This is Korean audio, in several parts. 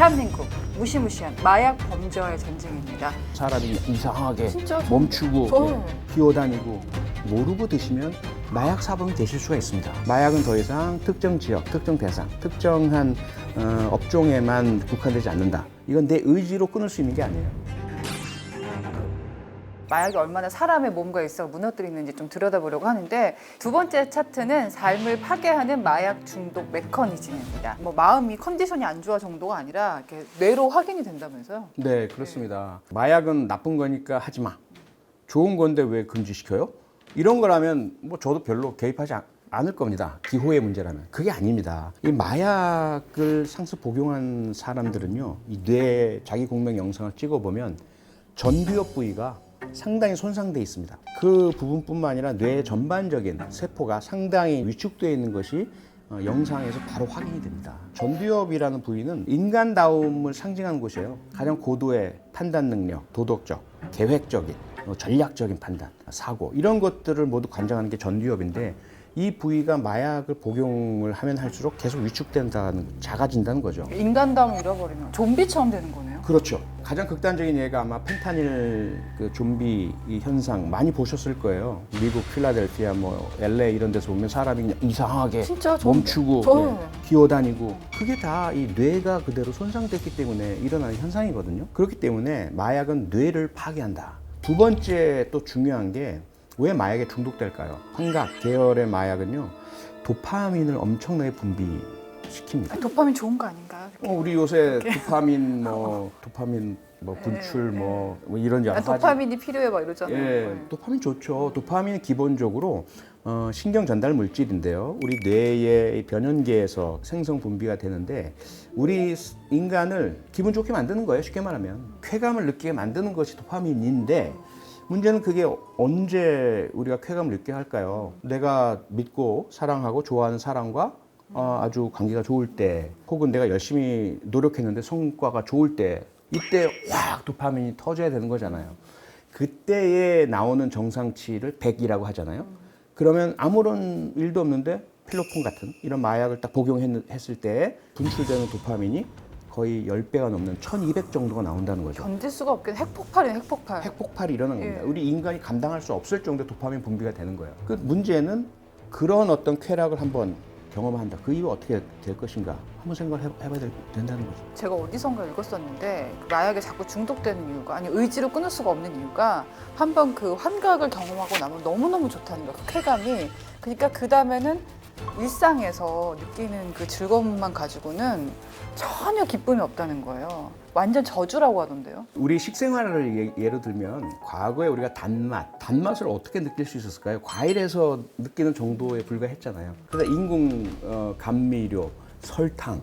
대한민국 무시무시한 마약 범죄와의 전쟁입니다. 사람이 이상하게 진짜 멈추고 기어다니고 모르고 드시면 마약 사범이 되실 수가 있습니다. 마약은 더 이상 특정 지역, 특정 대상, 특정한 업종에만 국한되지 않는다. 이건 내 의지로 끊을 수 있는 게 아니에요. 마약이 얼마나 사람의 몸과 일상을 무너뜨리는지 좀 들여다보려고 하는데, 두 번째 차트는 삶을 파괴하는 마약 중독 메커니즘입니다. 뭐 마음이 컨디션이 안 좋아 정도가 아니라 이렇게 뇌로 확인이 된다면서요? 네, 그렇습니다. 마약은 나쁜 거니까 하지 마. 좋은 건데 왜 금지시켜요? 이런 거라면 뭐 저도 별로 개입하지 않을 겁니다. 기호의 문제라면. 그게 아닙니다. 이 마약을 상습 복용한 사람들은요, 이 뇌 자기 공명 영상을 찍어보면 전두엽 부위가 상당히 손상돼 있습니다. 그 부분뿐만 아니라 뇌 전반적인 세포가 상당히 위축되어 있는 것이 영상에서 바로 확인이 됩니다. 전두엽이라는 부위는 인간다움을 상징하는 곳이에요. 가장 고도의 판단 능력, 도덕적, 계획적인, 전략적인 판단, 사고, 이런 것들을 모두 관장하는 게 전두엽인데, 이 부위가 마약을 복용을 하면 할수록 계속 위축된다는, 작아진다는 거죠. 인간다움을 잃어버리면 좀비처럼 되는 거네요. 그렇죠. 가장 극단적인 예가 아마 펜타닐 그 좀비 이 현상 많이 보셨을 거예요. 미국 필라델피아, 뭐 LA 이런 데서 보면 사람이 그냥 이상하게 진짜 멈추고 기어다니고, 그게 다 이 뇌가 그대로 손상됐기 때문에 일어나는 현상이거든요. 그렇기 때문에 마약은 뇌를 파괴한다. 두 번째 또 중요한 게, 왜 마약에 중독될까요? 환각 계열의 마약은요, 도파민을 엄청나게 분비시킵니다. 도파민 좋은 거 아닌가요? 우리 요새 도파민 분출 뭐 이런 여러 가지. 도파민이 필요해 막 이러잖아요. 예, 도파민 좋죠. 도파민은 기본적으로 신경 전달 물질인데요. 우리 뇌의 변연계에서 생성 분비가 되는데, 우리 인간을 기분 좋게 만드는 거예요. 쉽게 말하면 쾌감을 느끼게 만드는 것이 도파민인데, 문제는 그게 언제 우리가 쾌감을 느끼게 할까요? 내가 믿고 사랑하고 좋아하는 사람과 아주 관계가 좋을 때, 혹은 내가 열심히 노력했는데 성과가 좋을 때, 이때 확 도파민이 터져야 되는 거잖아요. 그때에 나오는 정상치를 100이라고 하잖아요. 그러면 아무런 일도 없는데 필로폰 같은 이런 마약을 딱 복용했을 때 분출되는 도파민이 거의 10배가 넘는 1200 정도가 나온다는 거죠. 견딜 수가 없겠네. 핵폭발이네, 핵폭발. 핵폭발이 일어나는 겁니다. 우리 인간이 감당할 수 없을 정도의 도파민 분비가 되는 거예요. 그 문제는 그런 어떤 쾌락을 한번 경험한다. 그 이후 어떻게 될 것인가 한번 생각을 해봐야 된다는 거죠. 제가 어디선가 읽었었는데, 그 마약에 자꾸 중독되는 이유가, 아니 의지로 끊을 수가 없는 이유가, 한번 그 환각을 경험하고 나면 너무너무 좋다는 거야, 그 쾌감이. 그러니까 그 다음에는 일상에서 느끼는 그 즐거움만 가지고는 전혀 기쁨이 없다는 거예요. 완전 저주라고 하던데요. 우리 식생활을 예로 들면, 과거에 우리가 단맛을 어떻게 느낄 수 있었을까요? 과일에서 느끼는 정도에 불과했잖아요. 그래서 인공 감미료, 설탕,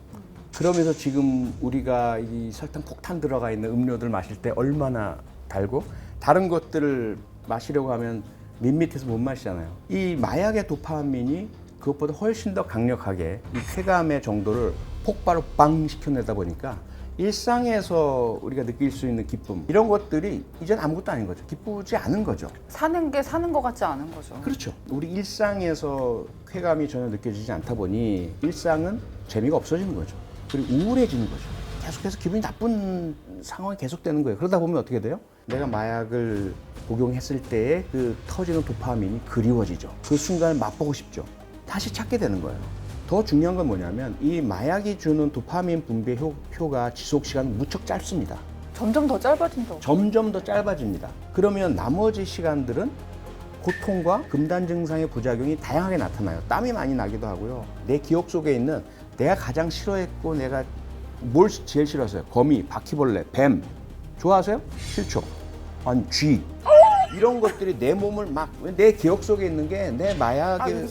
그러면서 지금 우리가 이 설탕 폭탄 들어가 있는 음료들 마실 때 얼마나 달고, 다른 것들을 마시려고 하면 밋밋해서 못 마시잖아요. 이 마약의 도파민이 그것보다 훨씬 더 강력하게 이 쾌감의 정도를 폭발로 빵 시켜내다 보니까, 일상에서 우리가 느낄 수 있는 기쁨, 이런 것들이 이젠 아무것도 아닌 거죠. 기쁘지 않은 거죠. 사는 게 사는 것 같지 않은 거죠. 그렇죠. 우리 일상에서 쾌감이 전혀 느껴지지 않다 보니 일상은 재미가 없어지는 거죠. 그리고 우울해지는 거죠. 계속해서 기분이 나쁜 상황이 계속되는 거예요. 그러다 보면 어떻게 돼요? 내가 마약을 복용했을 때의 그 터지는 도파민이 그리워지죠. 그 순간을 맛보고 싶죠. 다시 찾게 되는 거예요. 더 중요한 건 뭐냐면, 이 마약이 주는 도파민 분비의 효가 지속 시간은 무척 짧습니다. 점점 더 짧아진다고. 점점 더 짧아집니다. 그러면 나머지 시간들은 고통과 금단 증상의 부작용이 다양하게 나타나요. 땀이 많이 나기도 하고요. 내 기억 속에 있는 내가 가장 싫어했고, 내가 뭘 제일 싫어했어요? 거미, 바퀴벌레, 뱀. 좋아하세요? 싫죠. 아니, 쥐. 이런 것들이 내 몸을 막, 내 기억 속에 있는 게 내 마약의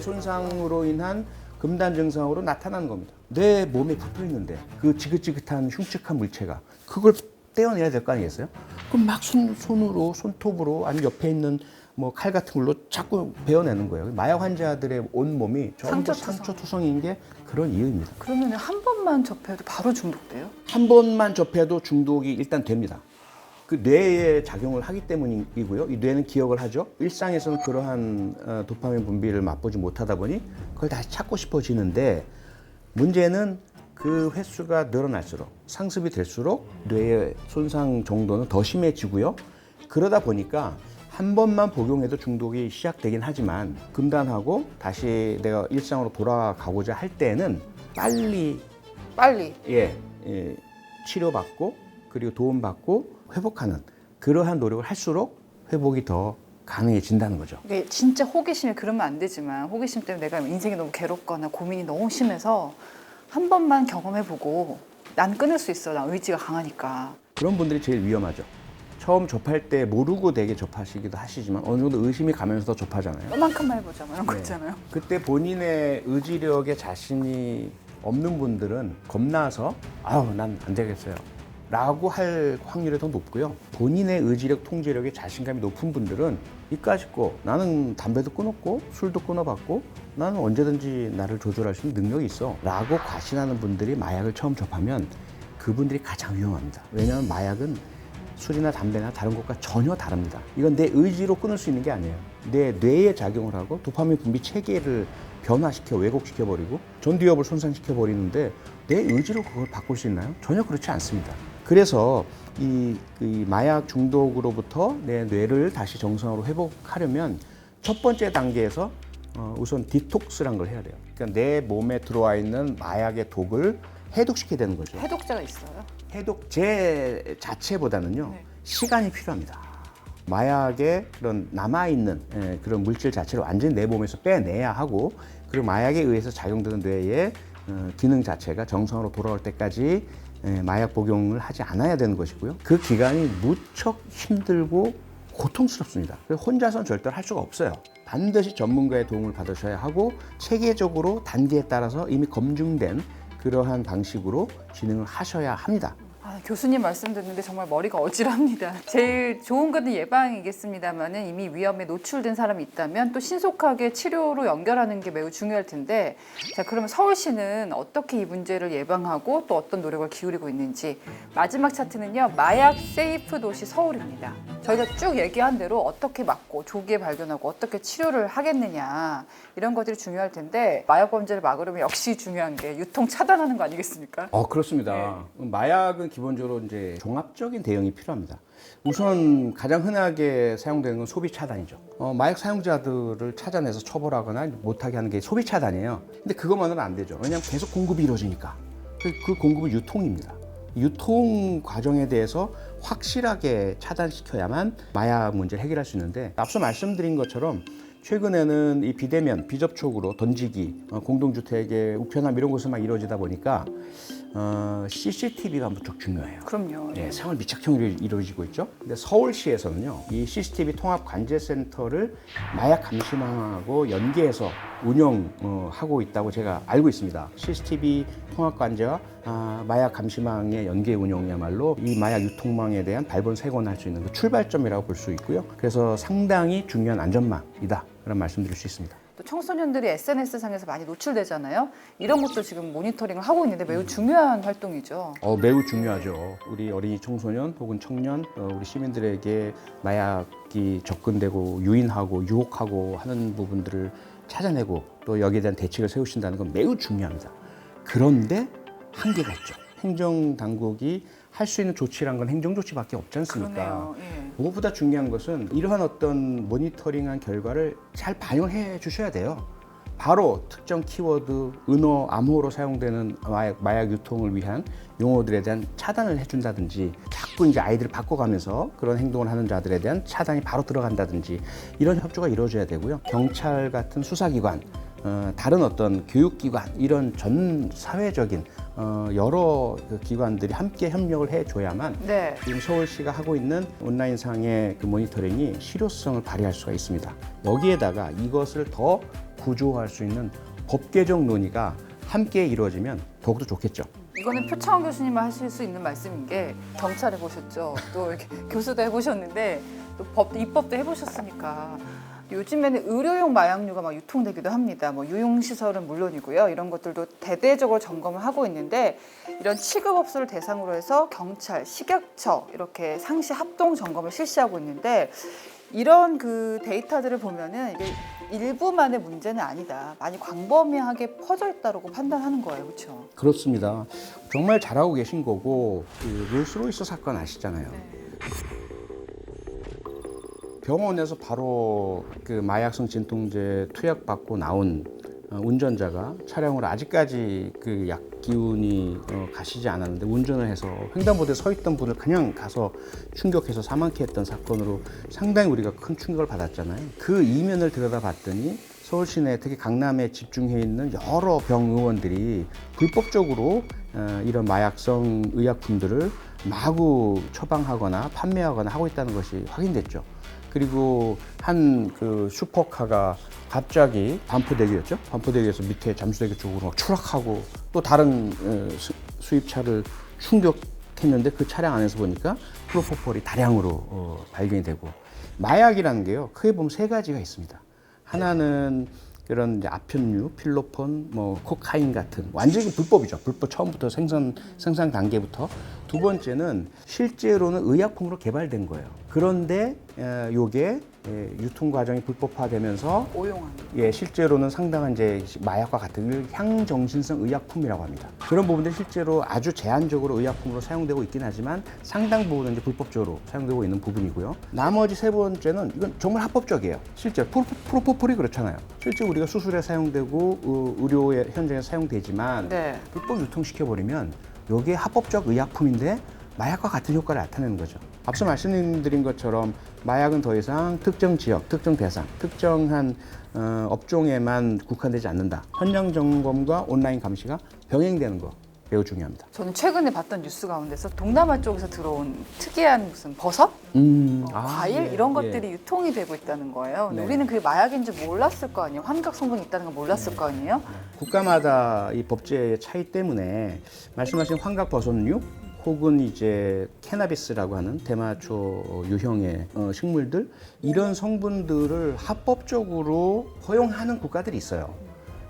손상으로 인한 금단 증상으로 나타나는 겁니다. 내 몸에 붙어 있는데 그 지긋지긋한 흉측한 물체가, 그걸 떼어내야 될 거 아니겠어요? 그럼 막 손으로, 손톱으로, 아니면 옆에 있는 뭐 칼 같은 걸로 자꾸 베어내는 거예요. 마약 환자들의 온 몸이 전부 상처투성인 게 그런 이유입니다. 그러면 한 번만 접해도 바로 중독돼요? 한 번만 접해도 중독이 일단 됩니다. 그 뇌에 작용을 하기 때문이고요. 이 뇌는 기억을 하죠. 일상에서는 그러한 도파민 분비를 맛보지 못하다 보니 그걸 다시 찾고 싶어지는데, 문제는 그 그 횟수가 늘어날수록 상습이 될수록 뇌의 손상 정도는 더 심해지고요. 그러다 보니까 한 번만 복용해도 중독이 시작되긴 하지만 금단하고 다시 내가 일상으로 돌아가고자 할 때는 빨리 예, 치료받고 그리고 도움받고 회복하는 그러한 노력을 할수록 회복이 더 가능해진다는 거죠. 이게 진짜 호기심이 그러면 안 되지만 호기심 때문에 내가 인생이 너무 괴롭거나 고민이 너무 심해서 한 번만 경험해보고 난 끊을 수 있어. 난 의지가 강하니까. 그런 분들이 제일 위험하죠. 처음 접할 때 모르고 되게 접하시기도 하시지만 어느 정도 의심이 가면서 더 접하잖아요. 요만큼만 해보자 뭐 이런 거 네. 있잖아요. 그때 본인의 의지력에 자신이 없는 분들은 겁나서 아우 난 안 되겠어요 라고 할 확률이 더 높고요. 본인의 의지력, 통제력에 자신감이 높은 분들은 이까짓 거 나는 담배도 끊었고 술도 끊어봤고 나는 언제든지 나를 조절할 수 있는 능력이 있어 라고 과신하는 분들이 마약을 처음 접하면 그분들이 가장 위험합니다. 왜냐하면 마약은 술이나 담배나 다른 것과 전혀 다릅니다. 이건 내 의지로 끊을 수 있는 게 아니에요. 내 뇌에 작용을 하고 도파민 분비 체계를 변화시켜 왜곡시켜 버리고 전두엽을 손상시켜 버리는데 내 의지로 그걸 바꿀 수 있나요? 전혀 그렇지 않습니다. 그래서 이 마약 중독으로부터 내 뇌를 다시 정상으로 회복하려면 첫 번째 단계에서 우선 디톡스란 걸 해야 돼요. 그러니까 내 몸에 들어와 있는 마약의 독을 해독시켜야 되는 거죠. 해독제가 있어요? 해독제 자체보다는요, 네. 시간이 필요합니다. 마약에 그런 남아있는 그런 물질 자체를 완전히 내 몸에서 빼내야 하고, 그리고 마약에 의해서 작용되는 뇌의 기능 자체가 정상으로 돌아올 때까지 마약 복용을 하지 않아야 되는 것이고요. 그 기간이 무척 힘들고 고통스럽습니다. 그래서 혼자서는 절대로 할 수가 없어요. 반드시 전문가의 도움을 받으셔야 하고, 체계적으로 단계에 따라서 이미 검증된 그러한 방식으로 진행을 하셔야 합니다. 교수님 말씀 듣는데 정말 머리가 어지럽니다. 제일 좋은 것은 예방이겠습니다만은 이미 위험에 노출된 사람이 있다면 또 신속하게 치료로 연결하는 게 매우 중요할 텐데, 자, 그러면 서울시는 어떻게 이 문제를 예방하고 또 어떤 노력을 기울이고 있는지. 마지막 차트는요, 마약 세이프 도시 서울입니다. 저희가 쭉 얘기한 대로 어떻게 막고 조기에 발견하고 어떻게 치료를 하겠느냐, 이런 것들이 중요할 텐데, 마약 범죄를 막으려면 역시 중요한 게 유통 차단하는 거 아니겠습니까? 그렇습니다. 마약은 기본적으로 이제 종합적인 대응이 필요합니다. 우선 가장 흔하게 사용되는 건 소비 차단이죠. 마약 사용자들을 찾아내서 처벌하거나 못하게 하는 게 소비 차단이에요. 근데 그것만으로는 안 되죠. 왜냐하면 계속 공급이 이루어지니까. 그 공급은 유통입니다. 유통 과정에 대해서 확실하게 차단시켜야만 마약 문제를 해결할 수 있는데, 앞서 말씀드린 것처럼 최근에는 이 비대면, 비접촉으로 던지기, 공동주택의 우편함 이런 곳에만 이루어지다 보니까 CCTV가 무척 중요해요. 그럼요. 네, 생활 밀착형이 이루어지고 있죠. 근데 서울시에서는요, 이 CCTV 통합 관제센터를 마약 감시망하고 연계해서 운영하고 있다고 제가 알고 있습니다. CCTV 통합 관제와 마약 감시망의 연계 운영이야말로 이 마약 유통망에 대한 발본색원할 수 있는 그 출발점이라고 볼 수 있고요. 그래서 상당히 중요한 안전망이다, 그런 말씀드릴 수 있습니다. 또 청소년들이 SNS상에서 많이 노출되잖아요. 이런 것도 지금 모니터링을 하고 있는데 매우 중요한 활동이죠. 매우 중요하죠. 우리 어린이 청소년 혹은 청년, 우리 시민들에게 마약이 접근되고 유인하고 유혹하고 하는 부분들을 찾아내고 또 여기에 대한 대책을 세우신다는 건 매우 중요합니다. 그런데 한계가 있죠. 행정당국이 할 수 있는 조치란 건 행정조치밖에 없지 않습니까? 그러네요. 예. 무엇보다 중요한 것은 이러한 어떤 모니터링한 결과를 잘 반영해 주셔야 돼요. 바로 특정 키워드, 은어, 암호로 사용되는 마약 유통을 위한 용어들에 대한 차단을 해준다든지, 자꾸 이제 아이들을 바꿔가면서 그런 행동을 하는 자들에 대한 차단이 바로 들어간다든지, 이런 협조가 이루어져야 되고요. 경찰 같은 수사기관, 다른 어떤 교육기관, 이런 전 사회적인 여러 그 기관들이 함께 협력을 해줘야만 네. 지금 서울시가 하고 있는 온라인상의 그 모니터링이 실효성을 발휘할 수가 있습니다. 여기에다가 이것을 더 구조화할 수 있는 법 개정 논의가 함께 이루어지면 더욱더 좋겠죠. 이거는 표창원 교수님만 하실 수 있는 말씀인 게, 경찰 해보셨죠. 또 이렇게 교수도 해보셨는데 또 입법도 해보셨으니까. 요즘에는 의료용 마약류가 막 유통되기도 합니다. 뭐 유용시설은 물론이고요. 이런 것들도 대대적으로 점검을 하고 있는데, 이런 취급업소를 대상으로 해서 경찰, 식약처 이렇게 상시 합동 점검을 실시하고 있는데, 이런 그 데이터들을 보면은 이게 일부만의 문제는 아니다. 많이 광범위하게 퍼져 있다고 판단하는 거예요, 그렇죠? 그렇습니다. 정말 잘하고 계신 거고 그 롤스로이스 사건 아시잖아요. 병원에서 바로 그 마약성 진통제 투약 받고 나온 운전자가 차량으로 아직까지 그 약 기운이 가시지 않았는데 운전을 해서 횡단보도에 서 있던 분을 그냥 가서 충격해서 사망케 했던 사건으로 상당히 우리가 큰 충격을 받았잖아요. 그 이면을 들여다봤더니 서울 시내 특히 강남에 집중해 있는 여러 병의원들이 불법적으로 이런 마약성 의약품들을 마구 처방하거나 판매하거나 하고 있다는 것이 확인됐죠. 그리고 한 그 슈퍼카가 갑자기 반포대교였죠. 반포대교에서 밑에 잠수대교 쪽으로 막 추락하고 또 다른 수입차를 충격했는데 그 차량 안에서 보니까 프로포폴이 다량으로 발견이 되고 마약이라는 게요. 크게 보면 세 가지가 있습니다. 하나는 그런 이제 아편류, 필로폰, 뭐 코카인 같은 완전히 불법이죠. 불법 처음부터 생산 단계부터. 두 번째는 실제로는 의약품으로 개발된 거예요. 그런데 요게 유통 과정이 불법화되면서 오용하는. 예, 실제로는 상당한 이제 마약과 같은 걸 향정신성 의약품이라고 합니다. 그런 부분들 실제로 아주 제한적으로 의약품으로 사용되고 있긴 하지만 상당 부분은 이제 불법적으로 사용되고 있는 부분이고요. 나머지 세 번째는 이건 정말 합법적이에요. 실제 프로포폴이 그렇잖아요. 실제 우리가 수술에 사용되고 의료 현장에서 사용되지만 네. 불법 유통시켜버리면 이게 합법적 의약품인데 마약과 같은 효과를 나타내는 거죠. 앞서 말씀드린 것처럼 마약은 더 이상 특정 지역, 특정 대상, 특정한 업종에만 국한되지 않는다. 현장 점검과 온라인 감시가 병행되는 거 매우 중요합니다. 저는 최근에 봤던 뉴스 가운데서 동남아 쪽에서 들어온 특이한 무슨 버섯, 과일 예, 이런 것들이 유통이 되고 있다는 거예요. 근데 네. 우리는 그게 마약인지 몰랐을 거 아니에요. 환각 성분이 있다는 걸 몰랐을 거 아니에요. 국가마다 이 법제의 차이 때문에 말씀하신 환각버섯류 혹은 이제 캐나비스라고 하는 대마초 유형의 식물들 이런 성분들을 합법적으로 허용하는 국가들이 있어요.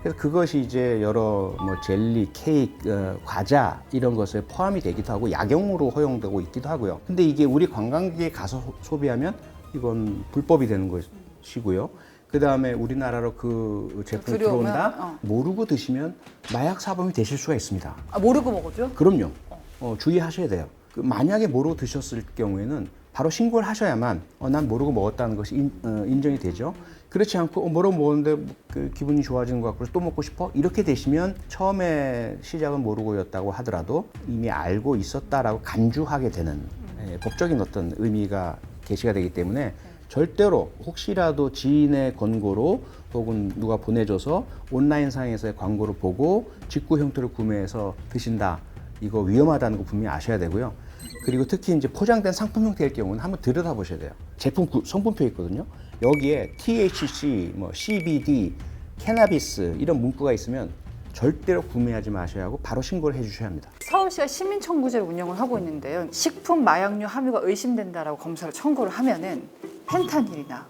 그래서 그것이 이제 여러 뭐 젤리, 케이크, 과자 이런 것에 포함이 되기도 하고 약용으로 허용되고 있기도 하고요. 근데 이게 우리 관광지에 가서 소비하면 이건 불법이 되는 것이고요. 그 다음에 우리나라로 그 제품이 들여오면, 들어온다 모르고 드시면 마약 사범이 되실 수가 있습니다. 아, 모르고 먹어줘요? 그럼요. 주의하셔야 돼요. 만약에 모르고 드셨을 경우에는 바로 신고를 하셔야만 난 모르고 먹었다는 것이 인정이 되죠. 그렇지 않고 모르고 먹었는데 그 기분이 좋아지는 것 같고 또 먹고 싶어? 이렇게 되시면 처음에 시작은 모르고였다고 하더라도 이미 알고 있었다라고 간주하게 되는 법적인 어떤 의미가 게시가 되기 때문에 절대로 혹시라도 지인의 권고로 혹은 누가 보내줘서 온라인상에서의 광고를 보고 직구 형태로 구매해서 드신다. 이거 위험하다는 거 분명히 아셔야 되고요. 그리고 특히 이제 포장된 상품 형태일 경우는 한번 들여다보셔야 돼요. 제품 성분표 있거든요. 여기에 THC, 뭐 CBD, 캐나비스 이런 문구가 있으면 절대로 구매하지 마셔야 하고 바로 신고를 해주셔야 합니다. 서울시가 시민청구제를 운영을 하고 있는데요. 식품 마약류 함유가 의심된다라고 검사를 청구를 하면은 펜타닐이나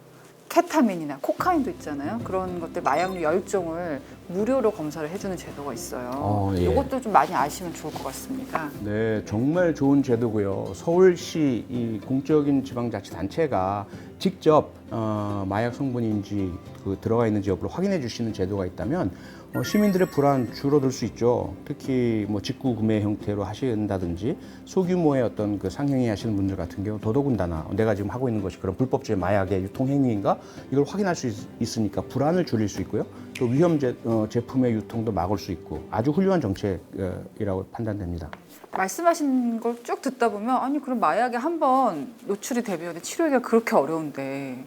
케타민이나 코카인도 있잖아요. 그런 것들 마약류 10종을 무료로 검사를 해주는 제도가 있어요. 예. 이것도 좀 많이 아시면 좋을 것 같습니다. 네, 정말 좋은 제도고요. 서울시 이 공적인 지방자치단체가 직접 마약 성분인지 들어가 있는지 여부를 확인해 주시는 제도가 있다면 시민들의 불안 줄어들 수 있죠. 특히 뭐 직구 구매 형태로 하신다든지 소규모의 어떤 그 상행위 하시는 분들 같은 경우 더더군다나 내가 지금 하고 있는 것이 그런 불법적 마약의 유통 행위인가 이걸 확인할 수 있으니까 불안을 줄일 수 있고요. 또 위험 제품의 유통도 막을 수 있고 아주 훌륭한 정책이라고 판단됩니다. 말씀하신 걸 쭉 듣다 보면 아니 그럼 마약에 한번 노출이 되면 치료하기가 그렇게 어려운데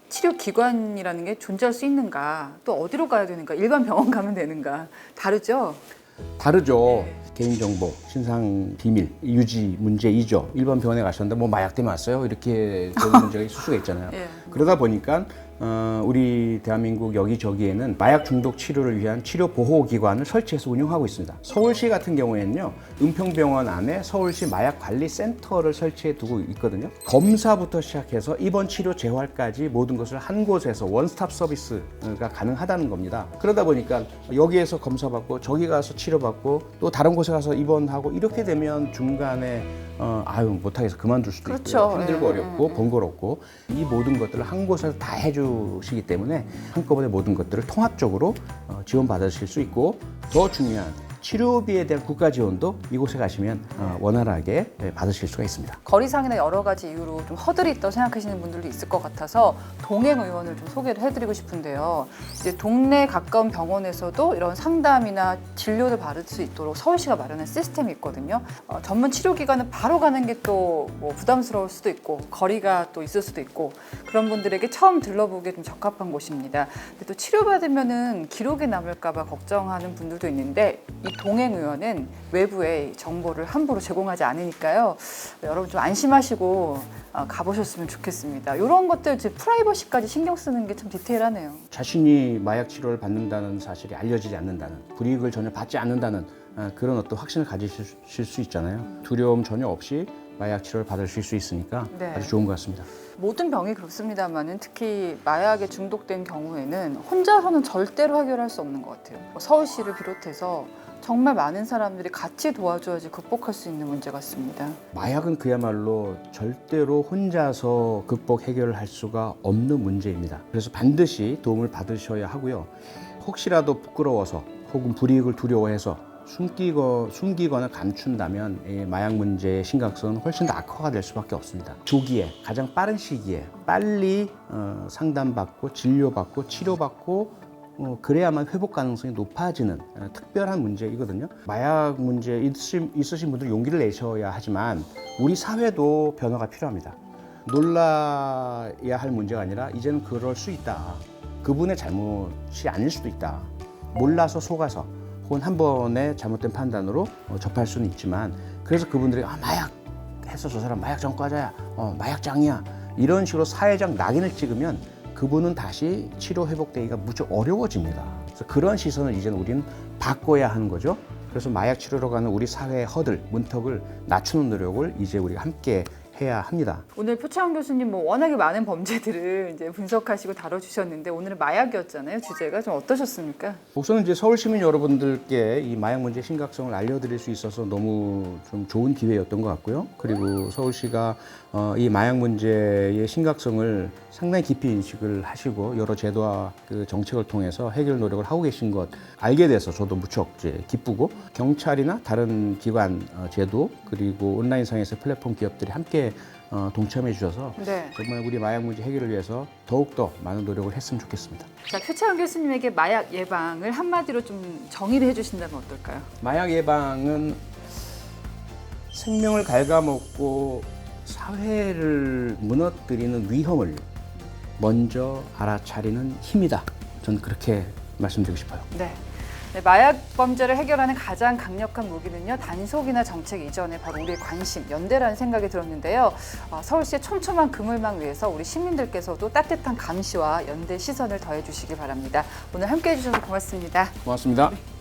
치료 기관이라는 게 존재할 수 있는가? 또 어디로 가야 되는가? 일반 병원 가면 되는가? 다르죠? 다르죠. 네. 개인정보, 신상 비밀 유지 문제이죠. 일반 병원에 가셨는데 뭐 마약 때문에 왔어요? 이렇게 되는 문제가 있을 수가 있잖아요. 예. 그러다 보니까 우리 대한민국 여기저기에는 마약 중독 치료를 위한 치료 보호 기관을 설치해서 운영하고 있습니다. 서울시 같은 경우에는요, 은평병원 안에 서울시 마약 관리 센터를 설치해 두고 있거든요. 검사부터 시작해서 입원 치료 재활까지 모든 것을 한 곳에서 원스톱 서비스가 가능하다는 겁니다. 그러다 보니까 여기에서 검사받고 저기 가서 치료받고 또 다른 곳에 가서 입원하고 이렇게 되면 중간에 못하겠어 그만둘 수도 그렇죠. 있고요. 힘들고 어렵고 번거롭고 이 모든 것들을 한 곳에서 다 해주시기 때문에 한꺼번에 모든 것들을 통합적으로 지원받으실 수 있고, 더 중요한 치료비에 대한 국가 지원도 이곳에 가시면 원활하게 받으실 수가 있습니다. 거리상이나 여러 가지 이유로 좀 허들이 있다고 생각하시는 분들도 있을 것 같아서 동행 의원을 좀 소개를 해드리고 싶은데요. 이제 동네 가까운 병원에서도 이런 상담이나 진료를 받을 수 있도록 서울시가 마련한 시스템이 있거든요. 전문 치료기관은 바로 가는 게 또 뭐 부담스러울 수도 있고 거리가 또 있을 수도 있고 그런 분들에게 처음 들러보기에 좀 적합한 곳입니다. 근데 또 치료받으면은 기록이 남을까 봐 걱정하는 분들도 있는데 이 동행의원은 외부에 정보를 함부로 제공하지 않으니까요. 여러분 좀 안심하시고 가보셨으면 좋겠습니다. 이런 것들 이제 프라이버시까지 신경 쓰는 게 참 디테일하네요. 자신이 마약 치료를 받는다는 사실이 알려지지 않는다는, 불이익을 전혀 받지 않는다는 그런 어떤 확신을 가지실 수 있잖아요. 두려움 전혀 없이 마약 치료를 받으실 수 있으니까 네. 아주 좋은 것 같습니다. 모든 병이 그렇습니다만은 특히 마약에 중독된 경우에는 혼자서는 절대로 해결할 수 없는 것 같아요. 서울시를 비롯해서 정말 많은 사람들이 같이 도와줘야지 극복할 수 있는 문제 같습니다. 마약은 그야말로 절대로 혼자서 극복 해결할 수가 없는 문제입니다. 그래서 반드시 도움을 받으셔야 하고요. 혹시라도 부끄러워서 혹은 불이익을 두려워해서 숨기거나 감춘다면 이 마약 문제의 심각성은 훨씬 더 악화가 될 수밖에 없습니다. 조기에, 가장 빠른 시기에 빨리 상담받고 진료받고 치료받고 그래야만 회복 가능성이 높아지는 특별한 문제이거든요. 마약 문제 있으신 분들 용기를 내셔야 하지만 우리 사회도 변화가 필요합니다. 놀라야 할 문제가 아니라 이제는 그럴 수 있다. 그분의 잘못이 아닐 수도 있다. 몰라서 속아서 혹은 한 번의 잘못된 판단으로 접할 수는 있지만, 그래서 그분들이 마약 해서 저 사람 마약 전과자야, 마약장이야, 이런 식으로 사회적 낙인을 찍으면 그분은 다시 치료 회복되기가 무척 어려워집니다. 그래서 그런 시선을 이제는 우리는 바꿔야 하는 거죠. 그래서 마약 치료로 가는 우리 사회의 허들, 문턱을 낮추는 노력을 이제 우리가 함께 해야 합니다. 오늘 표창원 교수님 워낙에 많은 범죄들을 이제 분석하시고 다뤄주셨는데 오늘은 마약이었잖아요. 주제가 좀 어떠셨습니까? 우선은 이제 서울 시민 여러분들께 이 마약 문제의 심각성을 알려드릴 수 있어서 너무 좀 좋은 기회였던 것 같고요. 그리고 서울시가 이 마약 문제의 심각성을 상당히 깊이 인식을 하시고 여러 제도와 그 정책을 통해서 해결 노력을 하고 계신 것 알게 돼서 저도 무척 이제 기쁘고, 경찰이나 다른 기관, 제도, 그리고 온라인상에서 플랫폼 기업들이 함께 동참해 주셔서 네. 정말 우리 마약 문제 해결을 위해서 더욱더 많은 노력을 했으면 좋겠습니다. 자, 표창원 교수님에게 마약 예방을 한마디로 좀 정의를 해주신다면 어떨까요? 마약 예방은 생명을 갉아먹고 사회를 무너뜨리는 위험을 먼저 알아차리는 힘이다. 저는 그렇게 말씀드리고 싶어요. 네. 네, 마약 범죄를 해결하는 가장 강력한 무기는요, 단속이나 정책 이전에 바로 우리의 관심, 연대라는 생각이 들었는데요. 서울시의 촘촘한 그물망 위에서 우리 시민들께서도 따뜻한 감시와 연대 시선을 더해 주시기 바랍니다. 오늘 함께해 주셔서 고맙습니다. 고맙습니다.